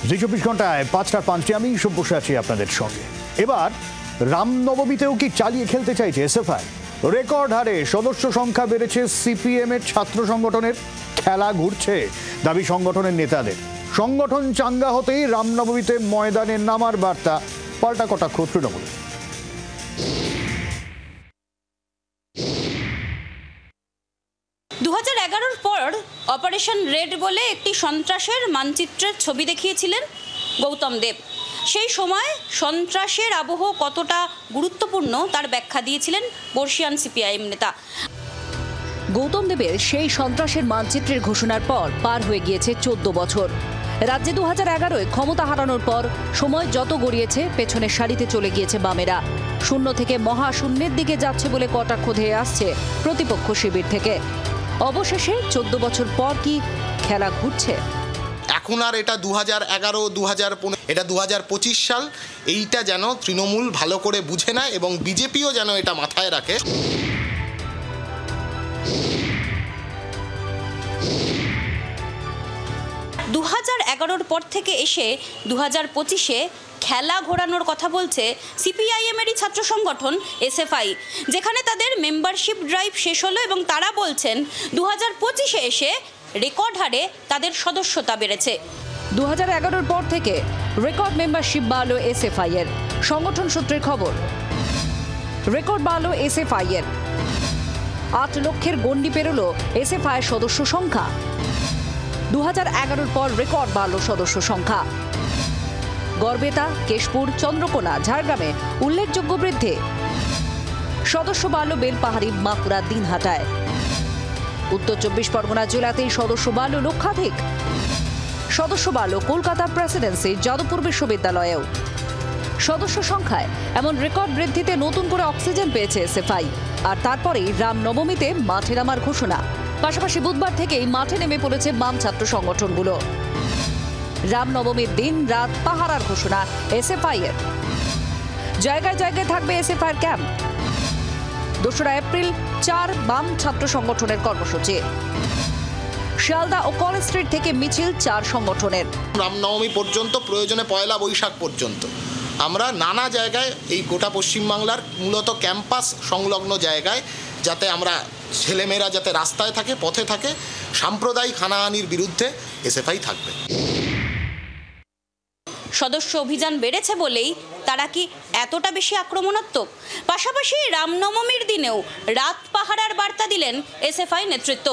জি 24 ঘন্টায় 5টার 5টি আমি সব বসে আছি আপনাদের সঙ্গে। এবার রামনবমীতেও কি চালিয়ে খেলতে চাইছে এসএফআই? রেকর্ড হারে সদস্য সংখ্যা বেড়েছে সিপিএম এর ছাত্র সংগঠনের, খেলা ঘুরছে দাবি সংগঠনের নেতাদের। সংগঠন চাঙ্গা হতেই রামনবমীতে ময়দানে নামার বার্তা, পাল্টা কটাক্ষ তৃণমূল। পর অপারেশন রেড বলে একটি সন্ত্রাসের মানচিত্রের ছবি দেখিয়েছিলেন গৌতম দেব। সেই সময় সন্ত্রাসের আবহ কতটা গুরুত্বপূর্ণ তার ব্যাখ্যা দিয়েছিলেন বর্ষিয়ান সিপিআইএম নেতা। গৌতম দেবের সেই সন্ত্রাসের মানচিত্রের ঘোষণার পর পার হয়ে গিয়েছে 14 বছর। রাজ্যে 2011-য় ক্ষমতা হারানোর পর সময় যত গড়িয়েছে পেছনের সারিতে চলে গিয়েছে বামেরা। শূন্য থেকে মহাশূন্যের দিকে যাচ্ছে বলে কটাক্ষ ধেয়ে আসছে প্রতিপক্ষ শিবির থেকে। অবশেষে 14 বছর পর কি খেলা ঘুরছে? এখন আর এটা 2011, 2015, এটা 2025 সাল। এইটা যেন তৃণমূল ভালো করে বুঝে না এবং বিজেপিও যেন এটা মাথায় রাখে। দু 2011 পর থেকে এসে 2025-এ খেলা ঘোরানোর কথা বলছে সিপিআইএমেরই ছাত্র সংগঠন এসএফআই, যেখানে তাদের মেম্বারশিপ ড্রাইভ শেষ হলো এবং তারা বলছেন 2025-এ এসে রেকর্ড হারে তাদের সদস্যতা বেড়েছে। 2011-র পর থেকে রেকর্ড মেম্বারশিপ বাড়লো এসএফআই এর। সংগঠন সূত্রের খবর, রেকর্ড বাড়লো এসএফআই এর। 8 লক্ষের গণ্ডি পেরোলো এসএফআই এর সদস্য সংখ্যা। 2011-র পর রেকর্ড বাড়লো সদস্য সংখ্যা। গড়বেতা, কেশপুর, চন্দ্রকোনা, ঝাড়গ্রামে উল্লেখযোগ্য বৃদ্ধি। সদস্য বাড়লো বেলপাহাড়ি, বাঁকুড়া, দিনহাটায়। উত্তর 24 পরগনা জেলাতেই সদস্য বাড়লো লক্ষাধিক। সদস্য বাড়লো কলকাতা প্রেসিডেন্সি, যাদবপুর বিশ্ববিদ্যালয়েও। সদস্য সংখ্যায় এমন রেকর্ড বৃদ্ধিতে নতুন করে অক্সিজেন পেয়েছে এসএফআই। আর তারপরেই রামনবমীতে মাঠে নামার ঘোষণা। পাশাপাশি বুধবার থেকেই মাঠে নেমে পড়েছে বাম ছাত্র সংগঠনগুলো। রামনবমীর দিন রাত পাহারার ঘোষণা এসএফআই এর। জায়গায় জায়গায় থাকবে এসএফআই এর ক্যাম্প। 2রা এপ্রিল 4 বাম ছাত্র সংগঠনের কর্মসূচি। শিয়ালদা ও কলেজ স্ট্রিট থেকে মিছিল 4 সংগঠনের। রামনবমী পর্যন্ত, প্রয়োজনে পয়লা বৈশাখ পর্যন্ত আমরা নানা জায়গায় এই গোটা পশ্চিমবাংলার মূলত ক্যাম্পাস সংলগ্ন জায়গায় যাতে আমরা ছেলেমেয়েরা যাতে রাস্তায় থাকে, পথে থাকে, সাম্প্রদায়িক হানাহানির বিরুদ্ধে এসএফআই থাকবে। সদস্য অভিযান বেড়েছে বলেই তারা কি এতটা বেশি আক্রমণাত্মক? পাশাপাশি রামনবমীর দিনেও রাত পাহারার বার্তা দিলেন এসএফআই নেতৃত্ব।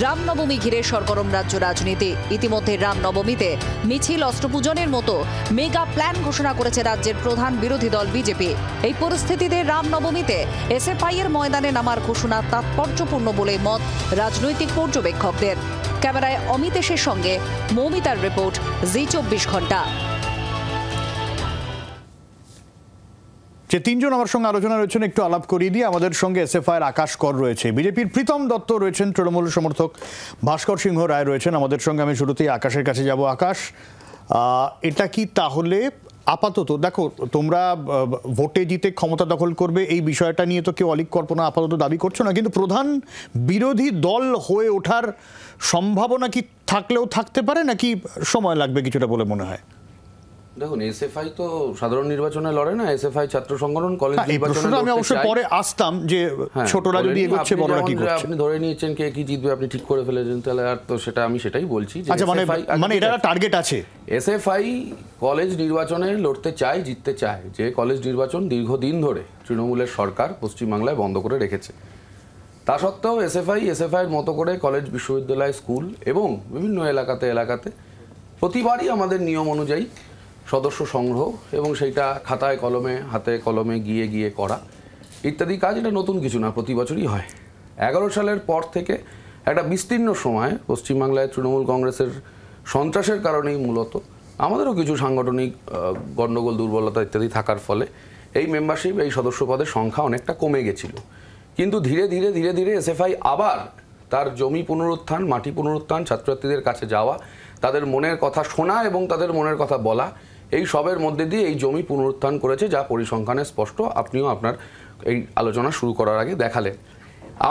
রামনবমী ঘিরে সরগরম রাজ্য রাজনীতি। ইতিমধ্যে রামনবমীতে মিছিল, অস্ত্রপূজনের মতো মেগা প্ল্যান ঘোষণা করেছে রাজ্যের প্রধান বিরোধী দল বিজেপি। এই পরিস্থিতিতে রামনবমীতে এসএফআই এর ময়দানে নামার ঘোষণা তাৎপর্যপূর্ণ বলে মত রাজনৈতিক পর্যবেক্ষকদের। ক্যামেরায় অমিতেশের সঙ্গে মৌমিতার রিপোর্ট, জি 24 ঘন্টা। যে 3 জন আমার সঙ্গে আলোচনা রয়েছেন একটু আলাপ করিয়ে দিয়ে। আমাদের সঙ্গে এসএফআই এর আকাশ কর রয়েছে, বিজেপির প্রীতম দত্ত রয়েছেন, তৃণমূল সমর্থক ভাস্কর সিংহ রায় রয়েছেন আমাদের সঙ্গে। আমি শুরুতেই আকাশের কাছে যাব। আকাশ, এটা কি তাহলে আপাতত, দেখো তোমরা ভোটে জিতে ক্ষমতা দখল করবে এই বিষয়টা নিয়ে তো কেউ অলিক কল্পনা আপাতত দাবি করছো না, কিন্তু প্রধান বিরোধী দল হয়ে ওঠার সম্ভাবনা কি থাকলেও থাকতে পারে, নাকি সময় লাগবে কিছুটা বলে মনে হয়? দেখুন, এসএফআই তো সাধারণ নির্বাচনে লড়ে না, এসএফআই ছাত্র সংগঠন কলেজ নির্বাচনে আমি অবশ্য পরে আসতাম যে ছোটরা যদি এগোচ্ছে বড়রা কি করছে। আপনি ধরে নিয়েছেন কে কি জিতবে, আপনি ঠিক করে ফেলেছেন, তাহলে আর তো সেটা আমি সেটাই বলছি যে আচ্ছা, মানে এটা টার্গেট আছে। এসএফআই কলেজ নির্বাচনে লড়তে চায়, জিততে চায়। যে কলেজ নির্বাচন দীর্ঘদিন ধরে তৃণমূলের সরকার পশ্চিমবাংলায় বন্ধ করে রেখেছে, তা সত্ত্বেও এসএফআই এর মতো করে কলেজ, বিশ্ববিদ্যালয়, স্কুল এবং বিভিন্ন এলাকাতে প্রতিবারই আমাদের নিয়ম অনুযায়ী সদস্য সংগ্রহ এবং সেইটা খাতায় কলমে, হাতে কলমে গিয়ে করা ইত্যাদি কাজ, এটা নতুন কিছু না, প্রতি বছরই হয়। 11 সালের পর থেকে একটা বিস্তীর্ণ সময় পশ্চিমবাংলায় তৃণমূল কংগ্রেসের সন্ত্রাসের কারণেই মূলত আমাদেরও কিছু সাংগঠনিক গণ্ডগোল, দুর্বলতা ইত্যাদি থাকার ফলে এই মেম্বারশিপ, এই সদস্য পদের সংখ্যা অনেকটা কমে গেছিল। কিন্তু ধীরে ধীরে এসএফআই আবার তার জমি পুনরুত্থান, মাটি পুনরুত্থান, ছাত্রছাত্রীদের কাছে যাওয়া, তাদের মনের কথা শোনা এবং তাদের মনের কথা বলা, এই সবের মধ্যে দিয়ে এই জমি পুনরুত্থান করেছে, যা পরিসংখ্যানে স্পষ্ট। আপনিও আপনার এই আলোচনা শুরু করার আগে দেখালেন।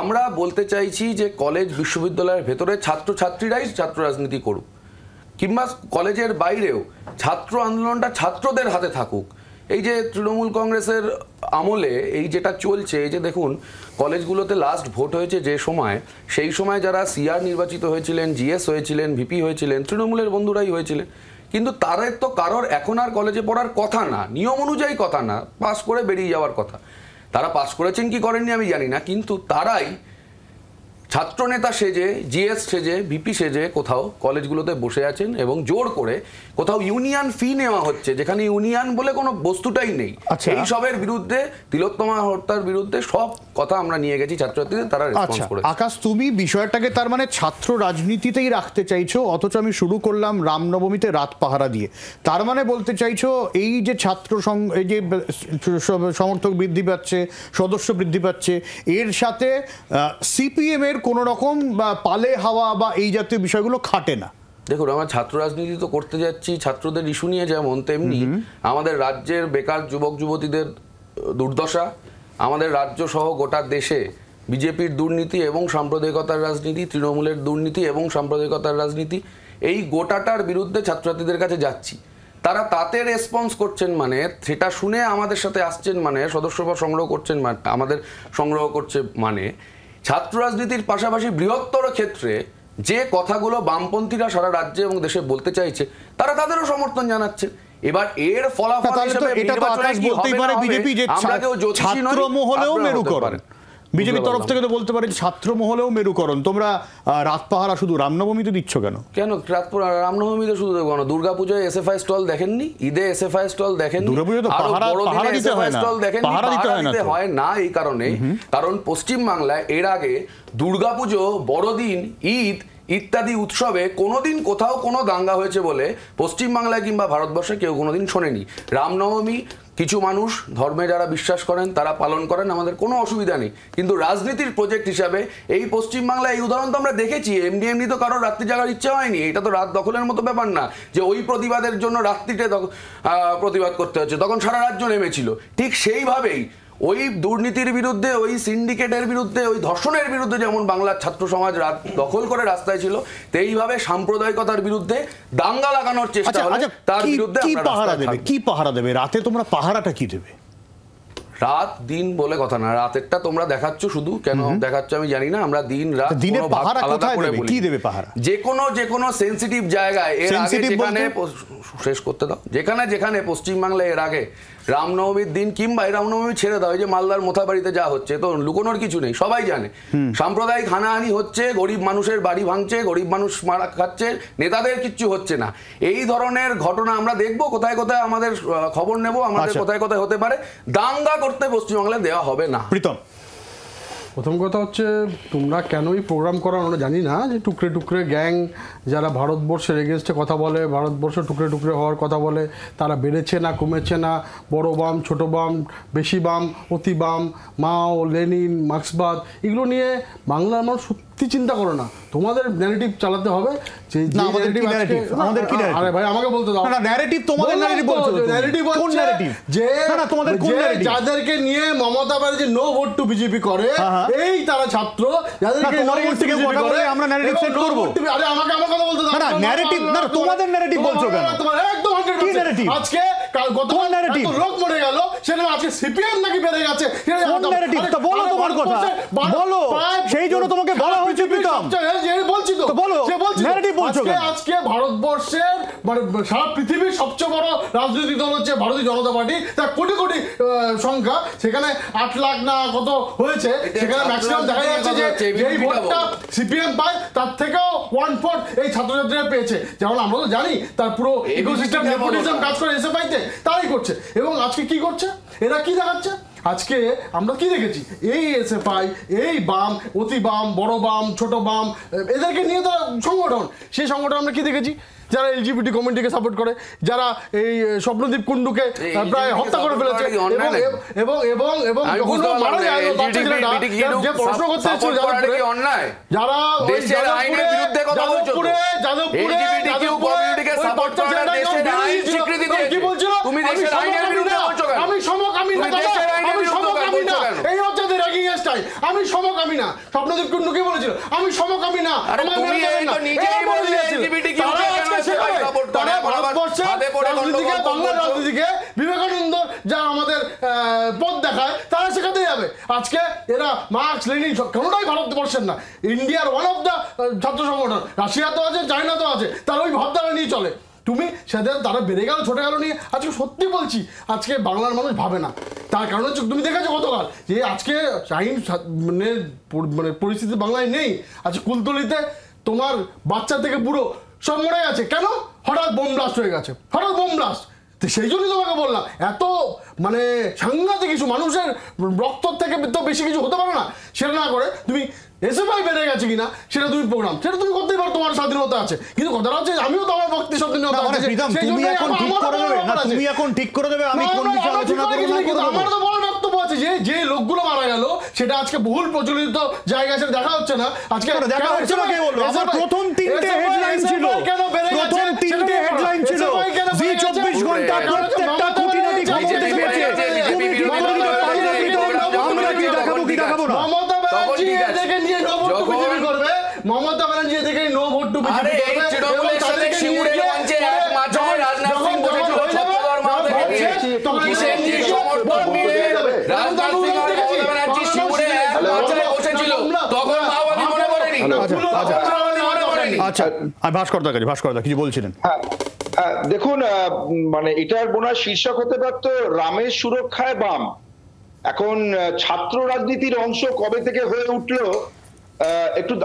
আমরা বলতে চাইছি যে কলেজ, বিশ্ববিদ্যালয়ের ভেতরে ছাত্রছাত্রীরাই ছাত্র রাজনীতি করুক। কিংবা কলেজের বাইরেও ছাত্র আন্দোলনটা ছাত্রদের হাতে থাকুক। এই যে তৃণমূল কংগ্রেসের আমলে এই যেটা চলছে, এই যে দেখুন কলেজগুলোতে লাস্ট ভোট হয়েছে যে সময়, সেই সময় যারা সিআর নির্বাচিত হয়েছিলেন, জিএস হয়েছিলেন, ভিপি হয়েছিলেন, তৃণমূলের বন্ধুরাই হয়েছিলেন। কিন্তু তাদের তো কারোর এখন আর কলেজে পড়ার কথা না, নিয়ম অনুযায়ী কথা না, পাস করে বেরিয়ে যাওয়ার কথা। তারা পাস করেছেন কি করেননি আমি জানি না, কিন্তু তারাই ছাত্রনেতা সেজে, জিএস সেজে, ভিপি সেজে কোথাও কলেজগুলোতে বসে আছেন এবং জোর করে কোথাও ইউনিয়ন ফি নেওয়া হচ্ছে, যেখানে ইউনিয়ন বলে কোনো বস্তুটাই নেই। এই সবের বিরুদ্ধে, তিলোত্তমা হত্যার বিরুদ্ধে সব কথা আমরা নিয়ে গেছি ছাত্রছাত্রীদের, তারা রেসপন্স করেছে। আকাশ, তুমি বিষয়টাকে তার মানে ছাত্র রাজনীতিতেই রাখতে চাইছো, অথচ আমি শুরু করলাম রামনবমীতে রাত পাহারা দিয়ে। তার মানে বলতে চাইছো এই যে ছাত্র এই যে সমর্থক বৃদ্ধি পাচ্ছে, সদস্য বৃদ্ধি পাচ্ছে, এর সাথে সিপিএম এর কোন রকম পালে হাওয়া বা এই জাতীয় বিষয়গুলো খাটে না। দেখুন, আমরা ছাত্র রাজনীতি তো করতে যাচ্ছি ছাত্রদের ইস্যু নিয়ে, যেমন তেমনি আমাদের রাজ্যের বেকার যুবক যুবতীদের দুর্দশা, আমাদের রাজ্য সহ গোটা দেশে বিজেপির দুর্নীতি এবং সাম্প্রদায়িকতার রাজনীতি, তৃণমূলের দুর্নীতি এবং সাম্প্রদায়িকতার রাজনীতি, এই গোটাটার বিরুদ্ধে ছাত্রছাত্রীদের কাছে যাচ্ছি। তারা তাতে রেসপন্স করছেন মানে, সেটা শুনে আমাদের সাথে আসছেন মানে, সদস্যপদ সংগ্রহ করছেন মানে, আমাদের সংগ্রহ করছে মানে, ছাত্র রাজনীতির পাশাপাশি বৃহত্তর ক্ষেত্রে যে কথাগুলো বামপন্থীরা সারা রাজ্যে এবং দেশে বলতে চাইছে, তারা তাদেরও সমর্থন জানাচ্ছে। এবার এর ফলাফল হিসেবে বিজেপি যে ছাত্র মহলেও মেরুকরণ, বিজেপির তরফ থেকে তো বলতে পারে ছাত্র মহলেও মেরুকরণ। তোমরা রাত পাহারা শুধু রামনবমীতে দিচ্ছ কেন? কেন রামনবমীতে শুধু দেবো কেন? দুর্গাপুজোয় এসএফআই স্টল দেখেননি? ঈদে এসএফআই স্টল দেখেননি? দুর্গাপুজোয় তো পাহারা দিতে হয় না, পাহারা দিতে হয় না এই কারণে, কারণ পশ্চিমবাংলায় এর আগে দুর্গাপুজো, বড়দিন, ঈদ ইত্যাদি উৎসবে কোনোদিন কোথাও কোনো দাঙ্গা হয়েছে বলে পশ্চিমবাংলায় কিংবা ভারতবর্ষে কেউ কোনোদিন শোনেনি। রামনবমী কিছু মানুষ ধর্মে যারা বিশ্বাস করেন তারা পালন করেন, আমাদের কোনো অসুবিধা নেই, কিন্তু রাজনীতির প্রজেক্ট হিসাবে এই পশ্চিমবাংলায় এই উদাহরণ তো আমরা দেখেছি। এমনি তো কারোর রাত্রি জাগার ইচ্ছা হয়নি, এটা তো রাত দখলের মতো ব্যাপার না যে ওই প্রতিবাদের জন্য রাত্রিতে প্রতিবাদ করতে হচ্ছে, তখন সারা রাজ্য নেমেছিল। ঠিক সেইভাবেই ওই দুর্নীতির বিরুদ্ধে, ওই সিন্ডিকেটের বিরুদ্ধে, ওই ধর্ষণের বিরুদ্ধে যেমন বাংলার ছাত্র সমাজ রাত দখল করে রাস্তায় ছিল, তেইভাবে সাম্প্রদায়িকতার বিরুদ্ধে দাঙ্গা লাগানোর চেষ্টা হলে তার বিরুদ্ধে কি পাহারা দেবে? রাতে তোমরা পাহারাটা কি দেবে? রাত দিন বলে কথা না, রাতেরটা তোমরা দেখাচ্ছ শুধু, কেন দেখাচ্ছ আমি জানি না। আমরা দিন রাত দিনের পাহারা কোথায় দেবে? কি দেবে পাহারা? যে কোনো সেনসিটিভ জায়গায়, এর আগে যেখানে শেষ করতে দাও, যেখানে পশ্চিমবাংলায় এর আগে রামনবমীর দিন কিংবা রামনবমী ছেড়ে দাও, এই যে মালদার মোথাবাড়িতে যা হচ্ছে, তো লুকোনোর কিছু নেই, সবাই জানে সাম্প্রদায়িক হানাহানি হচ্ছে, গরিব মানুষের বাড়ি ভাঙছে, গরিব মানুষ মারা খাচ্ছে, নেতাদের কিচ্ছু হচ্ছে না। এই ধরনের ঘটনা আমরা দেখবো, কোথায় কোথায় আমাদের খবর নেব, আমাদের কোথায় কোথায় হতে পারে। দাঙ্গা করতে পশ্চিমবাংলায় দেওয়া হবে না। প্রীতম, প্রথম কথা হচ্ছে তোমরা কেনই প্রোগ্রাম করা আমরা জানি না, যে টুকরে টুকরে গ্যাং যারা ভারতবর্ষের এগেনস্টে কথা বলে, ভারতবর্ষ টুকরে টুকরে হওয়ার কথা বলে, তারা বেড়েছে না কমেছে না, বড় বাম, ছোট বাম, বেশি বাম, অতি বাম, মাও, লেনিন, মার্ক্সবাদ, এগুলো নিয়ে বাংলার মানুষ সত্যি চিন্তা করো না। তোমাদের ন্যারেটিভ চালাতে হবে। যে আমাদের কি ন্যারেটিভ? আরে ভাই আমাকে বলতে দাও। না, ন্যারেটিভ তোমাদের ন্যারেটিভ বলছো। ন্যারেটিভ কোন ন্যারেটিভ? যে তোমাদের কোন ন্যারেটিভ? যাদেরকে নিয়ে Mamata Banerjee no vote to BJP করে, এই তারা ছাত্র যাদেরকে তোমার কাছ থেকে কথা বলে আমরা ন্যারেটিভ সেট করব। আরে আমাকে আমার কথা বলতে দাও। না, ন্যারেটিভ না, তোমাদের ন্যারেটিভ বলছো কেন? তোমার একদম 100% আজকে গতকাল ন্যারেটিভ লোক মরে গেল, সেটা আজকে সিপিএম নাকি বেড়ে গেছে। কোন ন্যারেটিভ? তো বলো তোমার কথা, বলো। সেই জন্য তোমাকে বলা হয়েছে প্রীতম, বলছি তো বলো ন্যারেটিভ বলছো কেন? আজকে ভারতবর্ষের মানে সারা পৃথিবীর সবচেয়ে বড় রাজনৈতিক দল হচ্ছে ভারতীয় জনতা পার্টি, তার কোটি কোটি সংখ্যা, সেখানে 8 লাখ না কত হয়েছে, সেখানে ম্যাক্সিমাম দেখা যাচ্ছে যে এই ভোটটা সিপিএম পায় তার থেকেও 1/4 এই ছাত্রছাত্রীরা পেয়েছে। যেমন আমরা তো জানি তার পুরো ইকোসিস্টেম নেপোটিজম কাজ করে এসএফআইতে, তাই করছে। এবং আজকে কি করছে এরা, কি দেখাচ্ছে? আজকে আমরা কি দেখেছি, এই এসএফআই, এই বাম, অতি বাম, বড় বাম, ছোট বাম, এদেরকে নিয়ে তো সংগঠন, সেই সংগঠন আমরা কি দেখেছি? যারা এলজিবিটি কমিউনিটিকে সাপোর্ট করে, যারা এই স্বপ্নদীপ কুন্ডুকে প্রায় হত্যা করে ফেলেছে, এবং এবং এবং মারা যায় বাচ্চা ছেলেটা যে পড়াশোনা করতে এসেছিল যারা কি বলছিল, আমি সমকামী না, এই হচ্ছে র্যাগিং স্টাইল। ভাই, আমি সমকামী না। স্বপ্নদীপ কুন্ডু কি বলেছিল? আমি সমকামী না। আরে আমার তুমি মেনে এই যাবেন তো না। নিজেই এরা বলে বললে দিয়েছিল। LGBTQ তারা কেন আজকে সবাই শেখাবে। support করে? তারা আবার ভারতবর্ষের হাতে পড়ে রাজনীতিকে, গন্ডগোল বাংলার করছো। রাজনীতিকে বিবেকানন্দ যা আমাদের পথ দেখায় তারা শেখাতে যাবে। আজকে এরা মার্কস লেনিন কোনোটাই ভারতবর্ষের না, ইন্ডিয়ার ওয়ান অফ দ্য ছাত্র সংগঠন। রাশিয়া তো আছে, চায়না তো আছে, তারা ওই ভাবধারা নিয়ে চলে। তুমি সেদিন তারা বেড়ে গেল ছোটে গেল নিয়ে আজকে সত্যি বলছি আজকে বাংলার মানুষ ভাবে না। তার কারণ হচ্ছে তুমি দেখেছো গতকাল যে আজকে আইন মানে পরিস্থিতি বাংলায় নেই। আজকে কুলতলিতে তোমার বাচ্চা থেকে বুড়ো সব মরে গেছে। কেন? হঠাৎ বোম ব্লাস্ট হয়ে গেছে, হঠাৎ বোম ব্লাস্ট। তো সেই জন্যই তোমাকে বললাম এত মানে সাংঘাতিক কিছু মানুষের রক্ত থেকে তো বেশি কিছু হতে পারে না। সেটা না করে তুমি এসএফআই বেড়ে গেছে কিনা সেটা তুমি প্রোগ্রাম সেটা তুমি করতেই পারো, তোমার স্বাধীনতা আছে। কিন্তু কথাটা হচ্ছে আমিও তো আমার ভক্তি স্বাধীনতা আছে। তুমি এখন ঠিক করে দেবে না, তুমি এখন ঠিক করে দেবে আমি কোন বিষয়ে আলোচনা করব না করব। আমার তো বড় বক্তব্য আছে যে যে লোকগুলো মারা গেল সেটা আজকে বহুল প্রচলিত জায়গায় সেটা দেখা হচ্ছে না। আজকে দেখা হচ্ছে না, কে বললো? আমার প্রথম তিনটে হেডলাইন ছিল, প্রথম তিনটে হেডলাইন ছিল জি 24 ঘন্টা প্রত্যেকটা খুঁটিনাটি খবর দেখেছে। তুমি ঠিক করে দিতে পারলে আমরা কি দেখাবো কি দেখাবো না? মমতা ব্যানার্জি এদিকে নিয়ে নো ভোট টু বিজেপি করবে, মমতা ব্যানার্জি এদিকে নো ভোট টু বিজেপি করবে। আরে তৃণমূলের সাথে শিমুরের মঞ্চে এক মাথায় রাজনাথ সিং বসেছিল ছত্রধর মাহাতো কিসের যে সমর্থন নিয়ে রাজনাথ সিং আর মমতা ব্যানার্জি শিমুরে এক মাথায় বসেছিল, তখন মাওবাদী মনে করেনি। আচ্ছা ভাস্করদা কাছে, ভাস্করদা কিছু বলছিলেন? দেখুন, মানে এটার বোনার শীর্ষক হতে পারত রামের সুরক্ষায় বাম। এখন ছাত্র রাজনীতির অংশ কবে থেকে হয়ে উঠলো,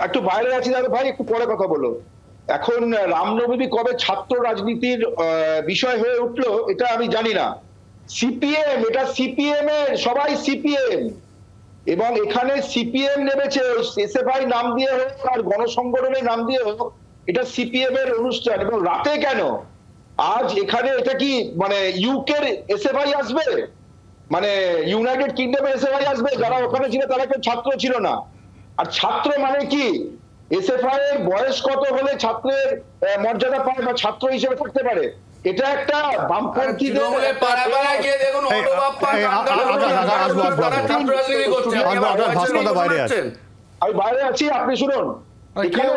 একটু বাইরে আছি দাদা ভাই, একটু পরে কথা বলো। এখন রামনবমী কবে ছাত্র রাজনীতির বিষয় হয়ে উঠলো এটা আমি জানি না। সিপিএম, এটা সিপিএম এর, সবাই সিপিএম, এবং এখানে সিপিএম নেমেছে এসএফআই নাম দিয়ে হোক আর গণসংগঠনের নাম দিয়ে হোক, এটা সিপিএম এর অনুষ্ঠান। এবং রাতে কেন আজ এখানে, এটা কি মানে ইউকের এসএফআই আসবে, মানে ইউনাইটেড কিংডমের এসএফআই আসবে? যারা ওখানে ছিল তারা কেউ ছাত্র ছিল না। আর ছাত্র মানে কি, এসএফআই এর বয়স কত হলে ছাত্রের মর্যাদা পায় বা ছাত্র হিসেবে থাকতে পারে? এটা একটা বামপন্থীদের তৃণমূলের পাড়া পাড়ায় গিয়ে দেখুন অটো বাপ্পা রাজনীতি করছে। আমি বাইরে আছি, আপনি শুনুন। এখানে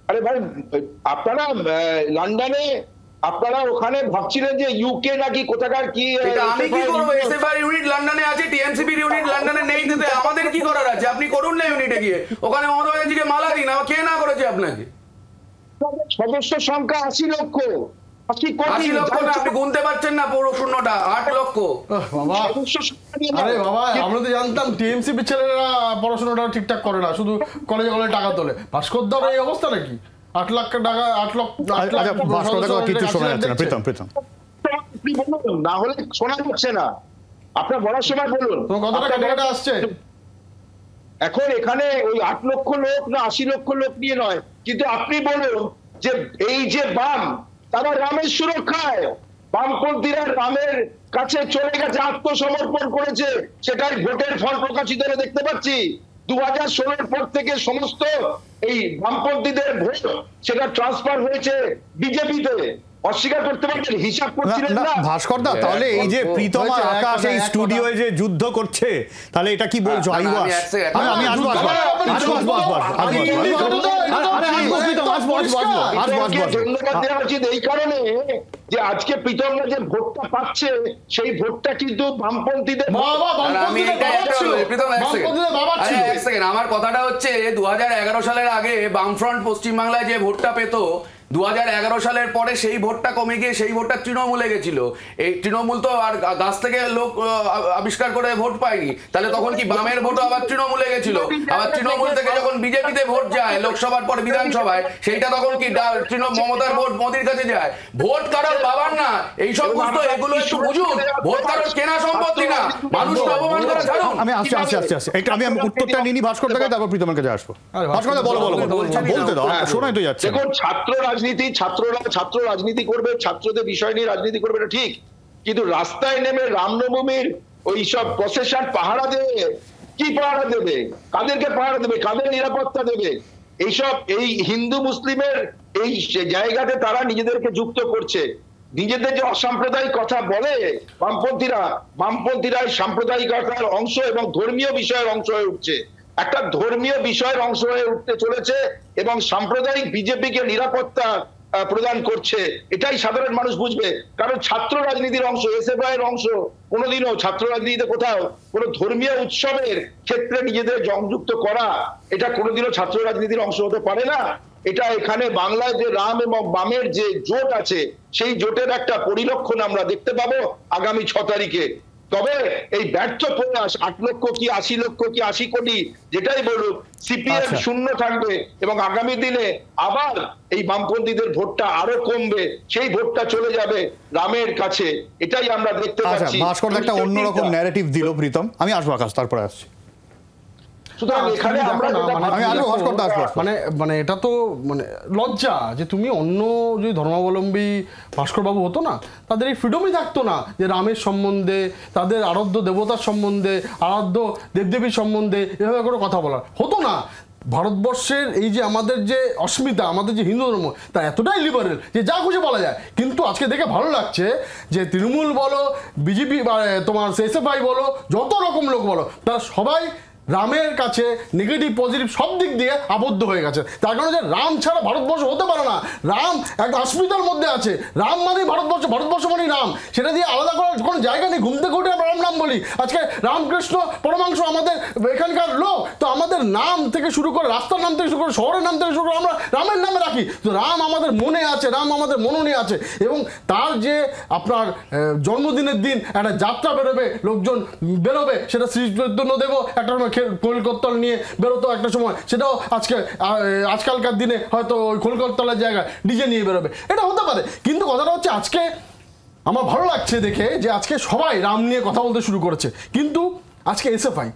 আরে ভাই, আপনারা লন্ডনে, আপনারা ওখানে ভাবছিলেন যে ইউকে নাকি কোথাকার কি। আমি কি করবো? এসএফআই ইউনিট লন্ডনে আছে, টিএমসিপি ইউনিট লন্ডনে নেই, দিতে আমাদের কি করার আছে? আপনি করুন না ইউনিটে গিয়ে, ওখানে মমতা ব্যানার্জিকে মালা দিন। কে না করেছে আপনাকে? সদস্য সংখ্যা 80 লক্ষ। 80 লক্ষ না, আপনি গুনতে পারছেন না পুরো শূন্যটা, 8 লক্ষ। আরে বাবা, আমরা তো জানতাম টিএমসিপি ছেলেরা পড়াশোনাটা ঠিকঠাক করে না, শুধু কলেজে কলেজে টাকা তোলে। ভাস্করদার এই অবস্থা নাকি? 8 লাখ টাকা, 8 লক্ষ কিছু শোনা যাচ্ছে না। প্রীতম না হলে শোনা যাচ্ছে না, আপনার বলার সময় বলুন। কতটা কাটাকাটা আসছে এখন এখানে? ওই 8 লক্ষ লোক না 80 লক্ষ লোক নিয়ে নয়, কিন্তু আপনি বলুন যে এই যে বাম, তারা রামের সুরক্ষায়, বামপন্থীরা রামের কাছে চলে গেছে, আত্মসমর্পণ করেছে, সেটাই ভোটের ফল প্রকাশিত হলে দেখতে পাচ্ছি। 2016 পর থেকে সমস্ত এই বামপন্থীদের ভোট সেটা ট্রান্সফার হয়েছে বিজেপিতে। অস্বীকার করতে পারছেন, হিসাব করছিলেন না ভাস্করদা? তাহলে এই যে প্রীতম আর আকাশ এই স্টুডিওয়ে যে যুদ্ধ করছে, তাহলে এটা কি বলছো? আমি আসবো ধন্যবাদ দেওয়া উচিত এই কারণে যে আজকে প্রীতমরা যে ভোটটা পাচ্ছে সেই ভোটটা কিন্তু বামপন্থীদের। আমার কথাটা হচ্ছে 2011 সালের আগে বামফ্রন্ট পশ্চিমবাংলায় যে ভোটটা পেত, 2011 সালের পরে সেই ভোটটা কমে গিয়ে সেই ভোটটা তৃণমূলে গেছিল। এই তৃণমূল তো আর গাছ থেকে লোক আবিষ্কার করে ভোট পায়নি, তাহলে তখন কি বামের ভোটও আবার তৃণমূলে গেছিল? আবার তৃণমূল থেকে যখন বিজেপিতে ভোট যায় লোকসভার পর বিধানসভায়, সেইটা তখন কি মমতার ভোট মোদির কাছে যায়? ভোট কারোর বাবার না, এইসব বুঝতো, এগুলো একটু বুঝুন। ভোট কারোর কেনা সম্পত্তি না, মানুষকে অপমান করা ছাড়ুন। আমি আমি উত্তরটা নিয়ে ভাস্কর থেকে, তারপর প্রীতমের কাছে আসবো। ভাস্কর বলো বলতে দাও, শোনাই তো যাচ্ছে। দেখুন, ছাত্র রাজনীতি করবে, ছাত্রদের বিষয় নিয়ে রাজনীতি করবে, এটা ঠিক, কিন্তু রাস্তায় নেমে রামনবমীর ওই সব প্রসেশন পাহারা দেবে, কি পাহারা দেবে? কাদেরকে পাহারা দেবে? কাদের নিরাপত্তা দেবে? এইসব এই হিন্দু মুসলিমের এই জায়গাতে তারা নিজেদেরকে যুক্ত করছে। নিজেদের যে অসাম্প্রদায়িক কথা বলে বামপন্থীরা সাম্প্রদায়িকতার অংশ এবং ধর্মীয় বিষয়ের অংশ হয়ে উঠছে, একটা ধর্মীয় বিষয়ের অংশ হয়ে উঠতে চলেছে এবং সাম্প্রদায়িক বিজেপিকে নিরাপত্তা প্রদান করছে। এটাই সাধারণ মানুষ বুঝবে, কারণ ছাত্র রাজনীতির অংশ, এসএফআই এর অংশ কোনোদিনও ছাত্র রাজনীতিতে কোথাও কোনো ধর্মীয় উৎসবের ক্ষেত্রে নিজেদের সংযুক্ত করা, এটা কোনোদিনও ছাত্র রাজনীতির অংশ হতে পারে না। এটা এখানে বাংলায় যে রাম এবং বামের যে জোট আছে, সেই জোটের একটা পরিলক্ষণ আমরা দেখতে পাবো আগামী 6 তারিখে। তবে এই ব্যর্থ প্রয়াস 8 লক্ষ কি 80 লক্ষ কি 80 কোটি যেটাই বলুক, সিপিএম শূন্য থাকবে এবং আগামী দিনে আবার এই বামপন্থীদের ভোটটা আরো কমবে, সেই ভোটটা চলে যাবে রামের কাছে, এটাই আমরা দেখতে পাচ্ছি। ভাস্কর একটা অন্যরকম ন্যারেটিভ দিল প্রীতম, আমি আসবো আকাশ, তারপরে আসছি। সুতরাং এখানে আমরা মানে এটা তো মানে লজ্জা যে তুমি অন্য যদি ধর্মাবলম্বী ভাস্কর বাবু হতো না, তাদের এই ফ্রিডমই থাকতো না যে রামের সম্বন্ধে, তাদের আরাধ্য দেবতার সম্বন্ধে, আরাধ্য দেবদেবীর সম্বন্ধে এভাবে করে কথা বলার হতো না। ভারতবর্ষের এই যে আমাদের যে অস্মিতা, আমাদের যে হিন্দু ধর্ম, তা এতটাই লিবারেল যে যা খুশি বলা যায়। কিন্তু আজকে দেখে ভালো লাগছে যে তৃণমূল বলো, বিজেপি, তোমার এসএফআই বলো, যত রকম লোক বলো, তারা সবাই রামের কাছে নেগেটিভ পজিটিভ সব দিক দিয়ে আবদ্ধ হয়ে গেছে। তার কারণে যে রাম ছাড়া ভারতবর্ষ হতে পারে না, রাম একটা অস্মিতার মধ্যে আছে। রাম মানে ভারতবর্ষ, ভারতবর্ষ মানে রাম, সেটা দিয়ে আলাদা করার কোনো জায়গা নেই। ঘুম থেকে উঠে আমরা রাম নাম বলি, আজকে রামকৃষ্ণ পরমাংশ আমাদের এখানকার লোক, তো আমাদের নাম থেকে শুরু করে, রাস্তার নাম থেকে শুরু করে, শহরের নাম থেকে শুরু করে আমরা রামের নামে রাখি। তো রাম আমাদের মনে আছে, রাম আমাদের মননে আছে। এবং তার যে আপনার জন্মদিনের দিন একটা যাত্রা বেরোবে, লোকজন বেরোবে, সেটা শ্রী চৈতন্যদেব একটা খোলকর্তাল নিয়ে বেরোতো একটা সময়, সেটাও আজকালকার দিনে হয়তো ওই খোলকর্তালের জায়গায় ডিজে নিয়ে বেরোবে, এটা হতে পারে। কিন্তু কথাটা হচ্ছে আজকে আমার ভালো লাগছে দেখে যে আজকে সবাই রাম নিয়ে কথা বলতে শুরু করেছে। কিন্তু আজকে এসএফআই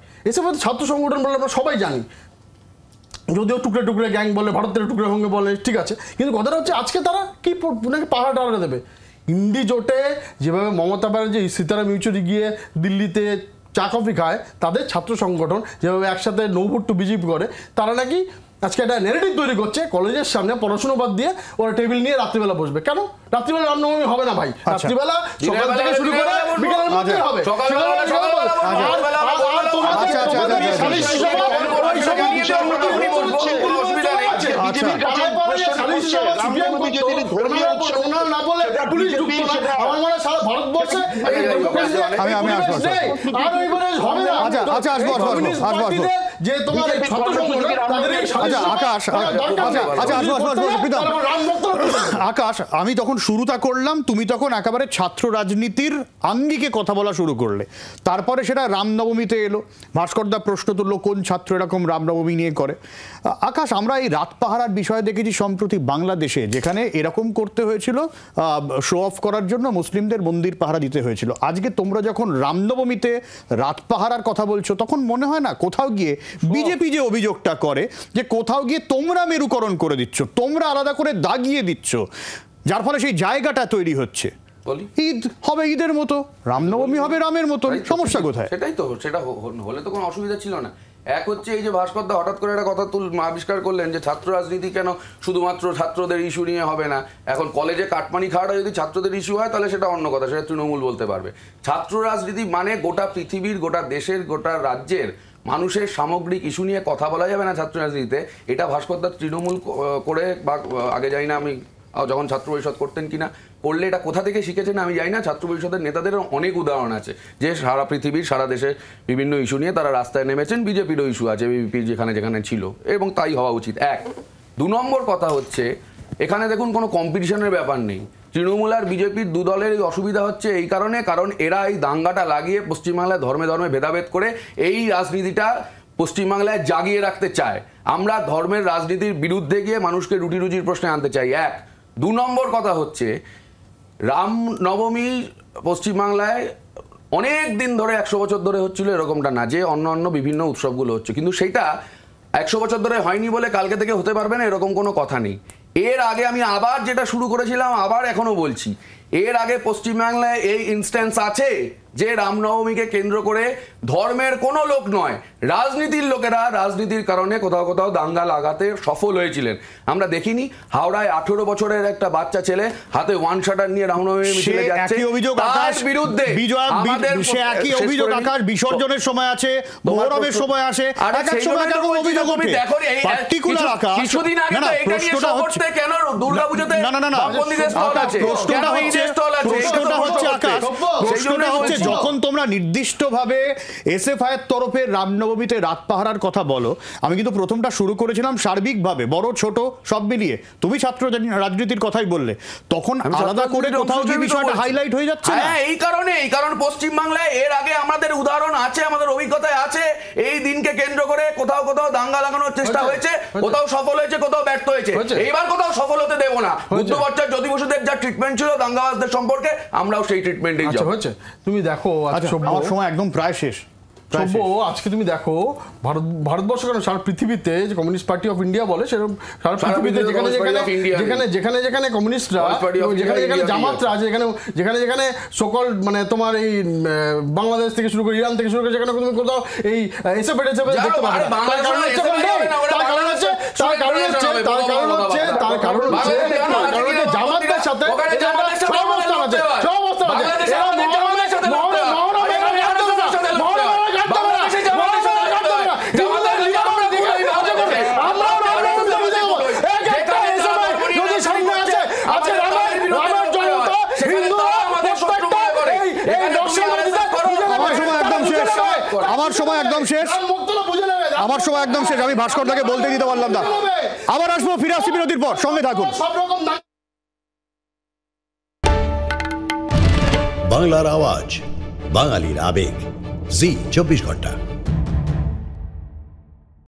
ছাত্র সংগঠন বলে আমরা সবাই জানি, যদিও টুকরে টুকরে গ্যাং বলে, ভারতের টুকরে ভঙ্গে বলে, ঠিক আছে, কিন্তু কথাটা হচ্ছে আজকে তারা কি নাকি পাহাড় টাড়া দেবে। ইন্ডি জোটে যেভাবে মমতা ব্যানার্জি সীতারাম ইয়েচুরি গিয়ে দিল্লিতে চা কফি খায়, তাদের ছাত্র সংগঠন যেভাবে একসাথে নৌভোট টু বিজেপি করে, তারা নাকি আজকে একটা নেগেটিভ তৈরি করছে কলেজের সামনে পড়াশোনা বাদ দিয়ে ওরা টেবিল নিয়ে রাত্রিবেলা বসবে। কেন রাত্রিবেলা রামনবমী হবে না ভাই? রাত্রিবেলা সকাল থেকে শুরু করে বিকালের মধ্যে হবে। আকাশ, আমি তখন শুরুটা করলাম, তুমি তখন একেবারে ছাত্র রাজনীতির আঙ্গিকে কথা বলা শুরু করলে, তারপরে সেটা রামনবমীতে এলো। ভাস্করদা প্রশ্ন তুললো কোন ছাত্র এরকম রামনবমী নিয়ে করে। আকাশ, আমরা এই রাত পাহারার বিষয়ে দেখেছি সম্প্রতি বাংলাদেশে, যেখানে এরকম করতে হয়েছিল, শো অফ করার জন্য মুসলিমদের মন্দির পাহারা দিতে হয়েছিল। আজকে তোমরা যখন রামনবমীতে রাত পাহারার কথা বলছো, তখন মনে হয় না কোথাও গিয়ে বিজেপি যে অভিযোগটা করে যে কোথাও গিয়ে তোমরা মেরুকরণ করে দিচ্ছ, তোমরা আলাদা করে দাগিয়ে দিচ্ছ, যার ফলে সেই জায়গাটা তৈরি হচ্ছে ঈদ হবে ঈদের মতো, রামনবমী হবে রামের মতো, সমস্যা কোথায়? সেটাই তো, সেটা হলে তো কোনো অসুবিধা ছিল না। এক হচ্ছে এই যে ভাস্করদা হঠাৎ করে একটা কথা আবিষ্কার করলেন যে ছাত্র রাজনীতি কেন শুধুমাত্র ছাত্রদের ইস্যু নিয়ে হবে না। এখন কলেজে কাটমানি খাওয়াটা যদি ছাত্রদের ইস্যু হয় তাহলে সেটা অন্য কথা, সেটা তৃণমূল বলতে পারবে। ছাত্র রাজনীতি মানে গোটা পৃথিবীর, গোটা দেশের, গোটা রাজ্যের মানুষের সামগ্রিক ইস্যু নিয়ে কথা বলা যাবে না ছাত্র রাজনীতিতে। এটা ভাস্করদা তৃণমূল করে বা আগে যাই না আমি যখন ছাত্র পরিষদ করতেন কিনা, করলে এটা কোথা থেকে শিখেছেন আমি জানি না। ছাত্র পরিষদের নেতাদের অনেক উদাহরণ আছে যে সারা পৃথিবীর, সারা দেশে বিভিন্ন ইস্যু নিয়ে তারা রাস্তায় নেমেছেন। বিজেপিরও ইস্যু আছে, বিজেপির যেখানে যেখানে ছিল, এবং তাই হওয়া উচিত। এক, 2 নম্বর কথা হচ্ছে এখানে দেখুন কোনো কম্পিটিশনের ব্যাপার নেই। তৃণমূল আর বিজেপির দু দলের এই অসুবিধা হচ্ছে এই কারণে, কারণ এরা এই দাঙ্গাটা লাগিয়ে পশ্চিমবাংলায় ধর্মে ধর্মে ভেদাভেদ করে এই রাজনীতিটা পশ্চিমবাংলায় জাগিয়ে রাখতে চায়। আমরা ধর্মের রাজনীতির বিরুদ্ধে গিয়ে মানুষকে রুটি রুজির প্রশ্নে আনতে চাই। এক, 2 নম্বর কথা হচ্ছে রামনবমী পশ্চিমবাংলায় অনেক দিন ধরে 100 বছর ধরে হচ্ছিল এরকমটা না যে অন্য বিভিন্ন উৎসবগুলো হচ্ছে, কিন্তু সেটা 100 বছর ধরে হয়নি বলে কালকে থেকে হতে পারবে না এরকম কোনো কথা নেই। এর আগে আমি আবার যেটা শুরু করেছিলাম আবার এখনো বলছি, এর আগে পশ্চিমবাংলায় এই ইনস্ট্যান্স আছে যে রামনবমীকে কেন্দ্র করে ধর্মের কোনো লোক নয়, রাজনীতির লোকেরা রাজনীতির কারণে কোথাও কোথাও দাঙ্গা লাগাতে সফল হয়েছিলেন। আমরা দেখিনি হাওড়ায় 18 বছরের একটা বাচ্চা ছেলে হাতে ওয়ান শাটার নিয়ে রামনবমী মিছিলে যাচ্ছে, তার বিরুদ্ধে আমাদের সে একই অভিযোগ আকাশ বিসর্জনের সময় আছে, মোহরমের সময় আসে, এক এক সময় এক রকম অভিযোগ ওঠে। পার্টিকুলার আকাশ কিছুদিন আগে তো এটা নিয়ে শো করতে কেন দুর্গাপূজাতে বামপন্থীদের স্টল আছে, প্রশ্নটা হচ্ছে আকাশ, প্রশ্নটা হচ্ছে যখন তোমরা নির্দিষ্টভাবে এসএফআই এর তরফে রামনবমীতে রাত পাহারার কথা বলো, আমি কিন্তু প্রথমটা শুরু করেছিলাম সার্বিকভাবে বড় ছোট সব মিলিয়ে, তুমি ছাত্র রাজনীতির কথাই বললে, তখন আলাদা করে কোথাও যে বিষয়টা হাইলাইট হয়ে যাচ্ছে না? হ্যাঁ, এই কারণ পশ্চিমবাংলায় এর আগে আমাদের উদাহরণ আছে, আমাদের অভিজ্ঞতায় আছে, এই দিনকে কেন্দ্র করে কোথাও কোথাও দাঙ্গা লাগানোর চেষ্টা হয়েছে, কোথাও সফল হয়েছে, কোথাও ব্যর্থ হয়েছে। এইবার কোথাও সফল হতে দেব না। বুদ্ধবাচ্চা জ্যোতি বসুদের যা ট্রিটমেন্ট ছিল দাঙ্গাবাজদের সম্পর্কে, আমরাও সেই ট্রিটমেন্টেই যাব। হচ্ছে তুমি দেখো আমার সময় একদম প্রায় শেষ। আজকে তুমি দেখো ভারতবর্ষ কেন সারা পৃথিবীতে যে কমিউনিস্ট পার্টি অফ ইন্ডিয়া বলে, সেরকম সারা পৃথিবীতে যেখানে যেখানে কমিউনিস্টরা, যেখানে যেখানে জামাতরা আছে, যেখানে যেখানে সকল মানে তোমার এই বাংলাদেশ থেকে শুরু করে ইরান থেকে শুরু করে যেখানে তুমি কোথাও এই এসএফআই দেখতে পাবে, তার কারণ হচ্ছে জামাতদের সাথে আমার সময় একদম শেষ। আমি ভাস্করদাকে বলতে দিতে পারলাম না। আবার আসবো, ফিরে আসছি বিরতির পর, সঙ্গে থাকুন। বাংলার আওয়াজ, বাঙালির আবেগ, জি 24 ঘন্টা।